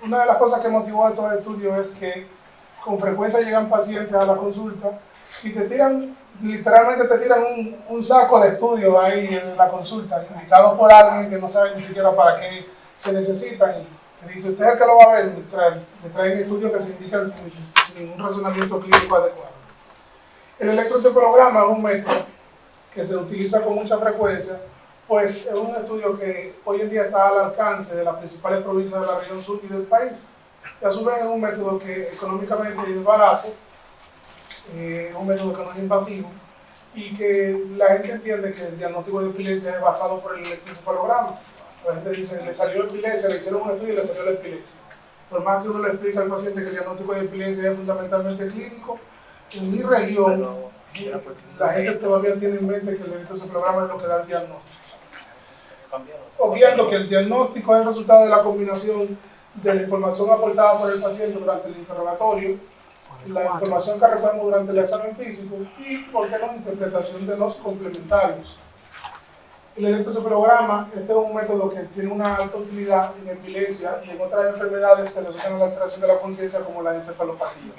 Una de las cosas que motivó a estos estudios es que con frecuencia llegan pacientes a la consulta y te tiran, literalmente te tiran un saco de estudios ahí en la consulta, indicado por alguien que no sabe ni siquiera para qué se necesitan. Y te dice, ¿usted es el que lo va a ver? Le traen estudios que se indican sin un razonamiento clínico adecuado. El electroencefalograma es un método que se utiliza con mucha frecuencia, pues es un estudio que hoy en día está al alcance de las principales provincias de la región sur y del país. Y a su vez es un método que económicamente es barato, un método que no es invasivo y que la gente entiende que el diagnóstico de epilepsia es basado por el electroencefalograma. La gente dice, le salió epilepsia, le hicieron un estudio y le salió la epilepsia. Por más que uno le explique al paciente que el diagnóstico de epilepsia es fundamentalmente clínico, en mi región la gente todavía tiene en mente que el electroencefalograma es lo que da el diagnóstico. Obviando que el diagnóstico es el resultado de la combinación de la información aportada por el paciente durante el interrogatorio, la información que recogemos durante el examen físico y, por qué no, interpretación de los complementarios. El electroencefalograma, este es un método que tiene una alta utilidad en epilepsia y en otras enfermedades que se asocian a la alteración de la conciencia como la encefalopatía.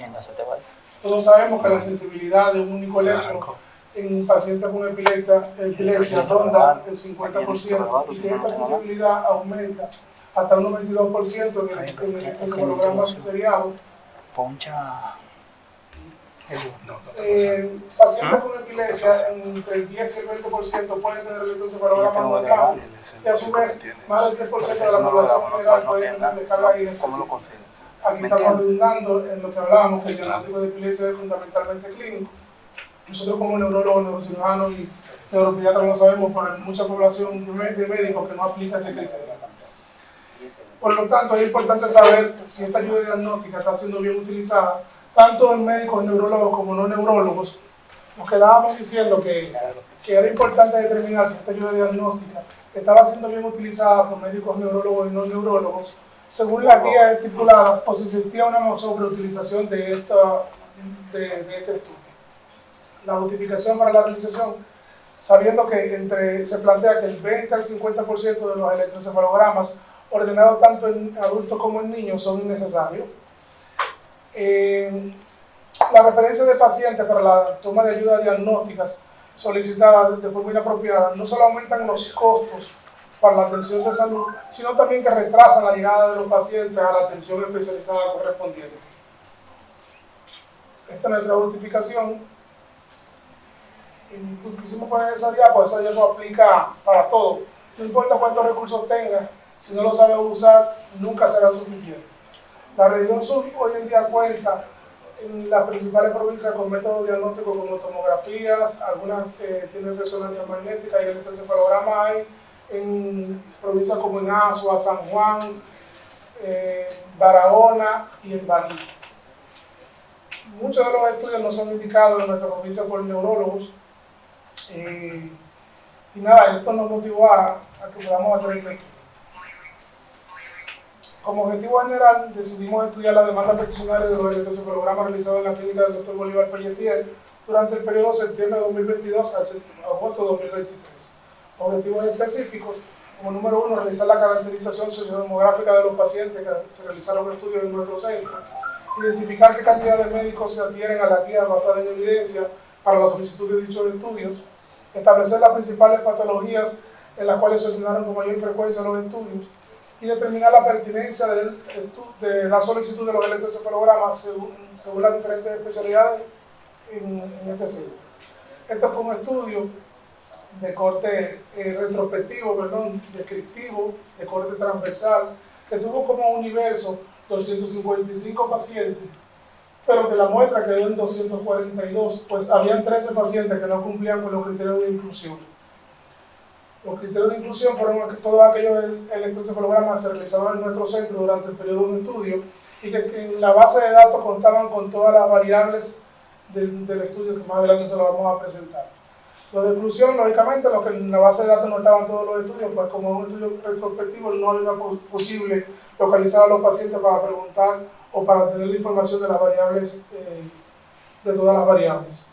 Todos sabemos que la sensibilidad de un único electro en un paciente con epilepsia ronda el 50% y que esta sensibilidad aumenta hasta un 92% en el electroencefalograma seriado. Pacientes con epilepsia, entre el 10 y el 20% pueden tener el electroencefalograma normal y a su vez más del 10% de la población general puede tener descarga inespecífica. Aquí estamos redundando en lo que hablábamos, que el diagnóstico de epilepsia es fundamentalmente clínico. Nosotros como neurólogos, neurocirujanos y neuropediatras lo sabemos por mucha población de médicos que no aplica ese criterio. Por lo tanto, es importante saber si esta ayuda diagnóstica está siendo bien utilizada, tanto en médicos neurólogos como no neurólogos. Nos quedábamos diciendo que era importante determinar si esta ayuda diagnóstica estaba siendo bien utilizada por médicos neurólogos y no neurólogos, según las guías estipuladas, o si existía una sobreutilización de este estudio. La justificación para la realización, sabiendo que se plantea que el 20 al 50% de los electroencefalogramas ordenados tanto en adultos como en niños son innecesarios. La referencia de pacientes para la toma de ayudas diagnósticas solicitadas de forma inapropiada no solo aumentan los costos para la atención de salud, sino también que retrasan la llegada de los pacientes a la atención especializada correspondiente. Esta es nuestra justificación. Quisimos poner esa diapo, esa diapo aplica para todo. No importa cuántos recursos tenga, si no lo sabe usar, nunca será suficiente. La región sur hoy en día cuenta en las principales provincias con métodos diagnósticos como tomografías, algunas tienen resonancia magnética y el electroencefalograma hay en provincias como en Azua, San Juan, Barahona y en Baní. Muchos de los estudios no son indicados en nuestra provincia por neurólogos. Y nada, esto nos motivó a que podamos hacer el estudio. Como objetivo general, decidimos estudiar las demandas peticionarias de los electroencefalogramas realizados en la clínica del Dr. Bolívar Pelletier durante el periodo septiembre de 2022 a agosto de 2023. Objetivos específicos, como número 1, realizar la caracterización sociodemográfica de los pacientes que se realizaron estudios en nuestro centro, identificar qué cantidad de médicos se adhieren a la guía basada en evidencia para la solicitud de dichos estudios, establecer las principales patologías en las cuales se ordenaron con mayor frecuencia los estudios y determinar la pertinencia de la solicitud de los electroencefalogramas según las diferentes especialidades en este centro. Este fue un estudio de corte descriptivo, de corte transversal, que tuvo como universo 255 pacientes, pero que la muestra quedó en 242, pues habían 13 pacientes que no cumplían con los criterios de inclusión. Los criterios de inclusión fueron todos aquellos electroencefalogramas que se realizaban en nuestro centro durante el periodo de un estudio y que en la base de datos contaban con todas las variables del estudio, que más adelante se lo vamos a presentar. Los de exclusión, lógicamente, los que en la base de datos no estaban todos los estudios, pues como es un estudio retrospectivo no era posible localizar a los pacientes para preguntar o para tener la información de las variables, de todas las variables.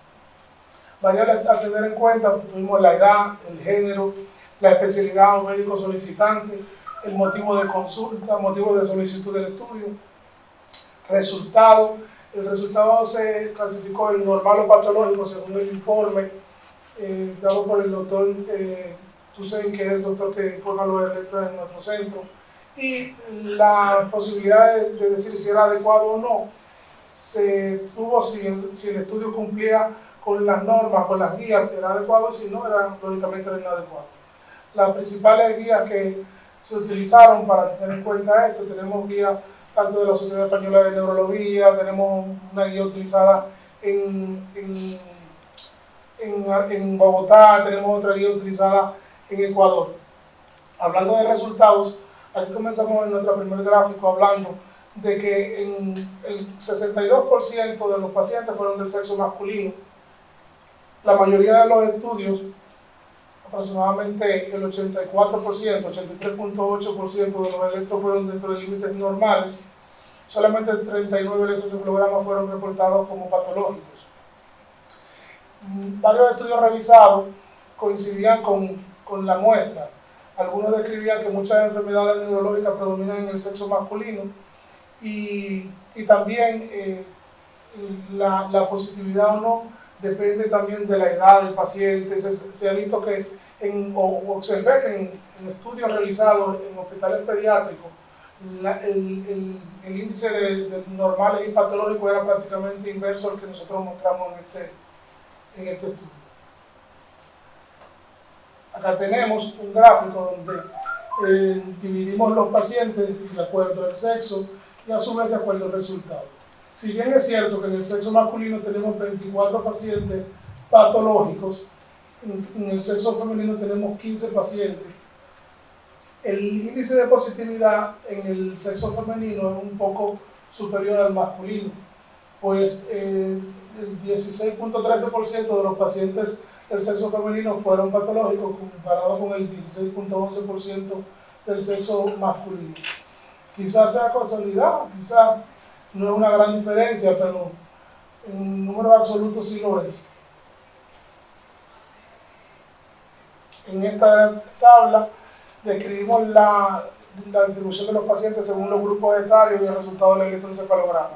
Variables a tener en cuenta, tuvimos la edad, el género, la especialidad o médico solicitante, el motivo de consulta, motivo de solicitud del estudio, resultado. El resultado se clasificó en normal o patológico según el informe dado por el doctor Tusein, que es el doctor que informa los electros en nuestro centro, y la posibilidad de decir si era adecuado o no se tuvo si el estudio cumplía con las normas, con las guías, era adecuado, y si no, lógicamente era inadecuado. Las principales guías que se utilizaron para tener en cuenta esto, tenemos guías tanto de la Sociedad Española de Neurología, tenemos una guía utilizada en Bogotá, tenemos otra guía utilizada en Ecuador. Hablando de resultados, aquí comenzamos en nuestro primer gráfico hablando de que el 62% de los pacientes fueron del sexo masculino. La mayoría de los estudios, aproximadamente el 84%, 83.8% de los electros fueron dentro de límites normales. Solamente 39 electroencefalogramas fueron reportados como patológicos. Varios estudios revisados coincidían con la muestra. Algunos describían que muchas enfermedades neurológicas predominan en el sexo masculino y también la positividad o no depende también de la edad del paciente. Se ha visto que observé que en estudios realizados en hospitales pediátricos el índice de normales y patológicos era prácticamente inverso al que nosotros mostramos en este estudio. Acá tenemos un gráfico donde dividimos los pacientes de acuerdo al sexo y a su vez de acuerdo al resultado. Si bien es cierto que en el sexo masculino tenemos 24 pacientes patológicos, en el sexo femenino tenemos 15 pacientes. El índice de positividad en el sexo femenino es un poco superior al masculino, pues el 16.13% de los pacientes del sexo femenino fueron patológicos comparado con el 16.11% del sexo masculino. Quizás sea casualidad, quizás no es una gran diferencia, pero en número absoluto sí lo es. En esta tabla describimos la distribución de los pacientes según los grupos etarios y el resultado del electroencefalograma.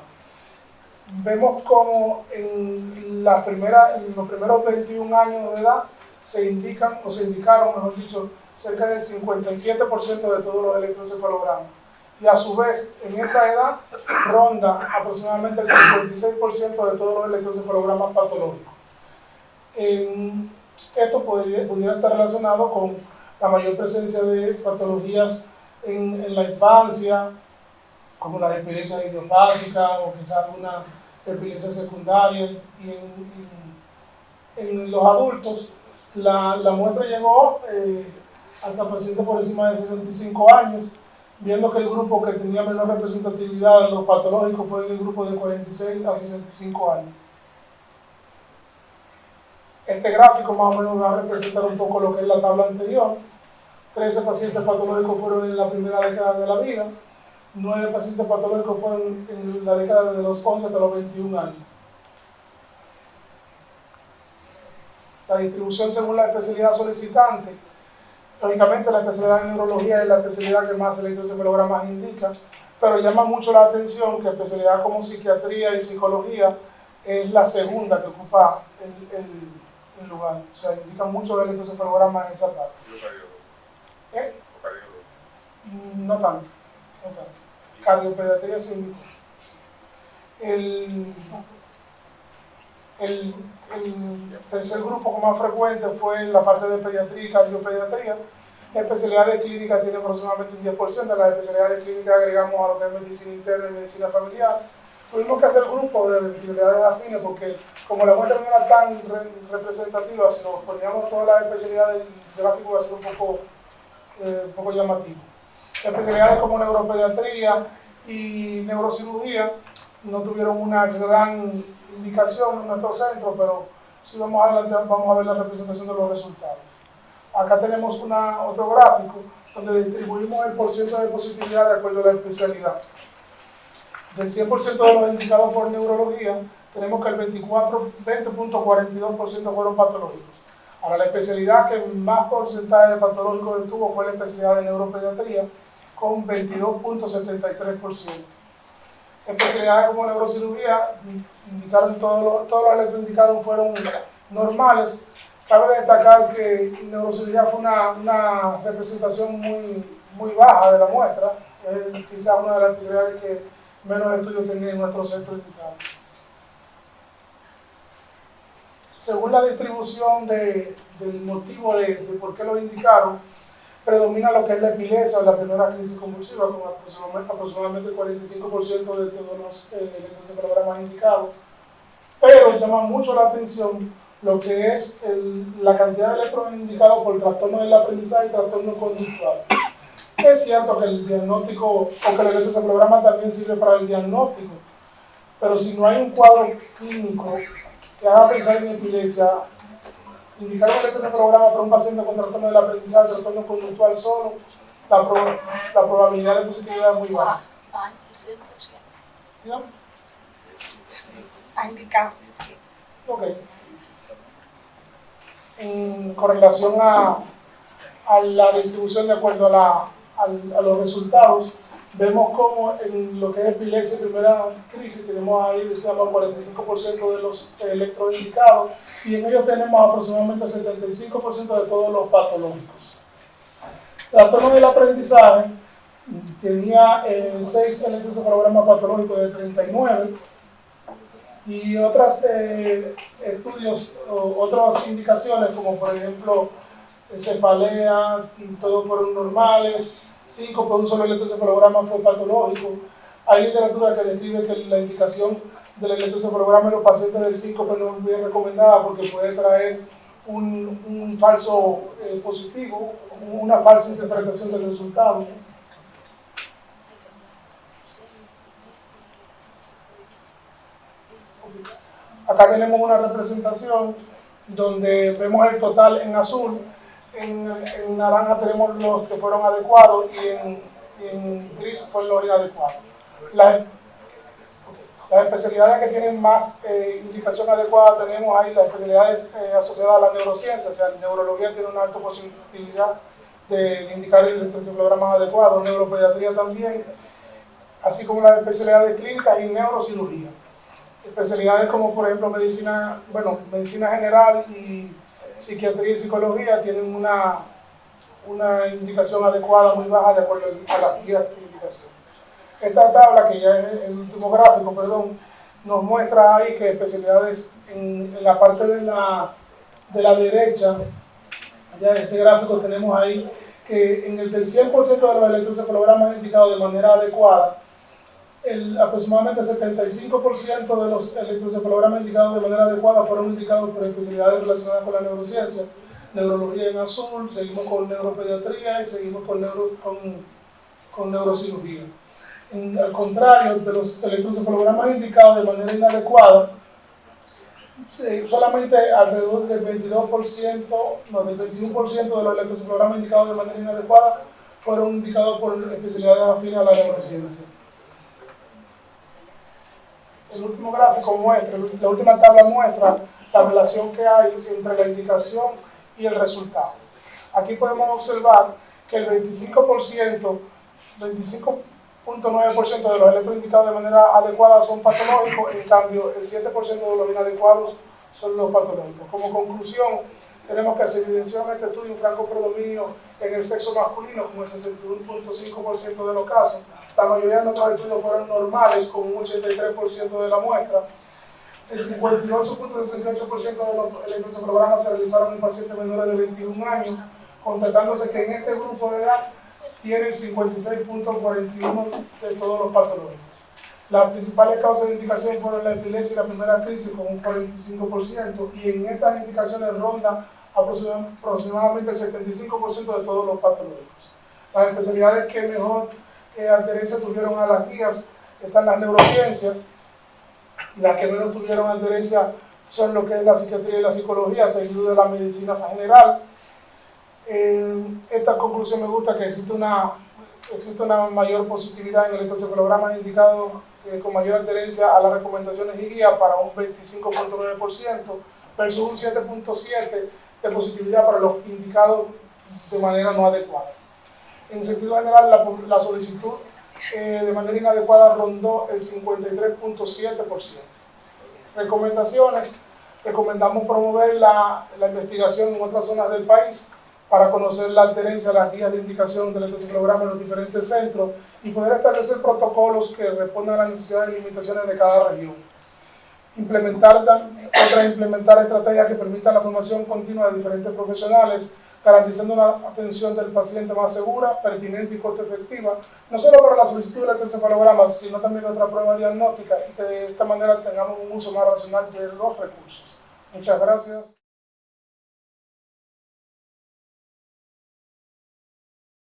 Vemos como en los primeros 21 años de edad se indicaron, mejor dicho, cerca del 57% de todos los electroencefalogramas. Y a su vez, en esa edad, ronda aproximadamente el 56% de todos los electroencefalogramas patológicos. Esto pudiera estar relacionado con la mayor presencia de patologías en la infancia, como las epilepsias idiopáticas o quizás una epilepsia secundaria, y en los adultos la muestra llegó hasta pacientes por encima de 65 años, viendo que el grupo que tenía menor representatividad de los patológicos fue el grupo de 46 a 65 años. Este gráfico más o menos va a representar un poco lo que es la tabla anterior. 13 pacientes patológicos fueron en la primera década de la vida, 9 pacientes patológicos fueron en la década de los 11 hasta los 21 años. La distribución según la especialidad solicitante. Lógicamente la especialidad de neurología es la especialidad que más electroencefalogramas indica, pero llama mucho la atención que especialidad como psiquiatría y psicología es la segunda que ocupa el lugar. O sea, indica mucho de electroencefalogramas en esa parte. ¿Eh? No tanto. Cardiopediatría sí indicó. El tercer grupo más frecuente fue la parte de pediatría y cardiopediatría. La especialidad de clínica tiene aproximadamente un 10%, de la especialidad de clínica agregamos a lo que es medicina interna y medicina familiar. Tuvimos que hacer grupos de especialidades afines porque como la muestra no era tan representativa, si nos poníamos todas las especialidades, el gráfico iba a ser un poco llamativo. Especialidades como neuropediatría y neurocirugía no tuvieron una gran indicación en nuestro centro, pero si vamos adelante vamos a ver la representación de los resultados. Acá tenemos otro gráfico donde distribuimos el porcentaje de positividad de acuerdo a la especialidad. Del 100% de los indicados por neurología, tenemos que el 20.42% fueron patológicos. Ahora, la especialidad que más porcentaje de patológicos tuvo fue la especialidad de neuropediatría, con 22.73%. Especialidades como neurocirugía indicaron todos los electros indicados fueron normales. Cabe destacar que neurocirugía fue una representación muy baja de la muestra, es quizás una de las especialidades que menos estudios tenía en nuestro centro indicado. Según la distribución del motivo de por qué lo indicaron, predomina lo que es la epilepsia o la primera crisis convulsiva, con aproximadamente el 45% de todos los electroencefalogramas indicados. Pero llama mucho la atención lo que es la cantidad de electrones indicados por trastorno del aprendizaje y trastorno conductual. Es cierto que el diagnóstico o que el electroencefalograma también sirve para el diagnóstico, pero si no hay un cuadro clínico que haga pensar en epilepsia, indicar un electroencefalograma para un paciente con trastorno del aprendizaje, trastorno conductual solo, la probabilidad de positividad es muy baja. ¿Sí? Ok. Con relación a la distribución de acuerdo a los resultados, vemos como en lo que es epilepsia y primera crisis tenemos ahí, decíamos, el 45% de los electros indicados, y en ellos tenemos aproximadamente el 75% de todos los patológicos. Trastorno del aprendizaje tenía 6 electroencefalogramas patológicos de 39, y otros estudios, otras indicaciones como por ejemplo cefalea, todos fueron normales, 5 por un solo electroencefalograma fue patológico. Hay literatura que describe que la indicación del electroencefalograma en los pacientes del síncope no es bien recomendada porque puede traer un falso positivo, una falsa interpretación del resultado. Acá tenemos una representación donde vemos el total en azul, en naranja tenemos los que fueron adecuados y en gris fueron los inadecuados. Las especialidades que tienen más indicación adecuada tenemos ahí las especialidades asociadas a la neurociencia, o sea, la neurología tiene una alta posibilidad de indicar el electroencefalograma adecuado, neuropediatría también, así como las especialidades clínicas y neurocirugía. Especialidades como por ejemplo medicina general y psiquiatría y psicología tienen una indicación adecuada muy baja de acuerdo a las guías de indicación. Esta tabla, que ya es el último gráfico, nos muestra ahí que especialidades en la parte de la derecha, ya de ese gráfico tenemos ahí que en el del 100% de los electroencefalogramas indicados de manera adecuada, aproximadamente 75% de los electroencefalogramas indicados de manera adecuada fueron indicados por especialidades relacionadas con la neurociencia. Neurología en azul, seguimos con neuropediatría y seguimos con neurocirugía. Al contrario, de los electroencefalogramas indicados de manera inadecuada, solamente alrededor del 21% de los electroencefalogramas indicados de manera inadecuada fueron indicados por especialidades afines a la neurociencia. El último gráfico muestra, la última tabla muestra la relación que hay entre la indicación y el resultado. Aquí podemos observar que el 25.9% de los electros indicados de manera adecuada son patológicos, en cambio el 7% de los inadecuados son los patológicos. Como conclusión, tenemos que se evidenció en este estudio un franco predominio en el sexo masculino, con el 61.5% de los casos. La mayoría de nuestros estudios fueron normales, con un 83% de la muestra. El 58.68% de los electroencefalogramas se realizaron en pacientes menores de 21 años, constatándose que en este grupo de edad tiene el 56.41% de todos los patológicos. Las principales causas de indicación fueron la epilepsia y la primera crisis, con un 45%, y en estas indicaciones ronda aproximadamente el 75% de todos los patológicos. Las especialidades que mejor adherencia tuvieron a las guías están las neurociencias, las que menos tuvieron adherencia son lo que es la psiquiatría y la psicología, seguido de la medicina general. Esta conclusión me gusta, que existe una mayor positividad en el electroencefalograma indicado con mayor adherencia a las recomendaciones y guías para un 25.9% versus un 7.7% de positividad para los indicados de manera no adecuada. En sentido general, la solicitud de manera inadecuada rondó el 53.7%. Recomendaciones. Recomendamos promover la investigación en otras zonas del país para conocer la adherencia a las guías de indicación del programa en los diferentes centros y poder establecer protocolos que respondan a las necesidades y limitaciones de cada región. Implementar estrategias que permitan la formación continua de diferentes profesionales, garantizando una atención del paciente más segura, pertinente y costo efectiva, no solo para la solicitud del electroencefalograma, sino también de otra prueba diagnóstica, y que de esta manera tengamos un uso más racional de los recursos. Muchas gracias.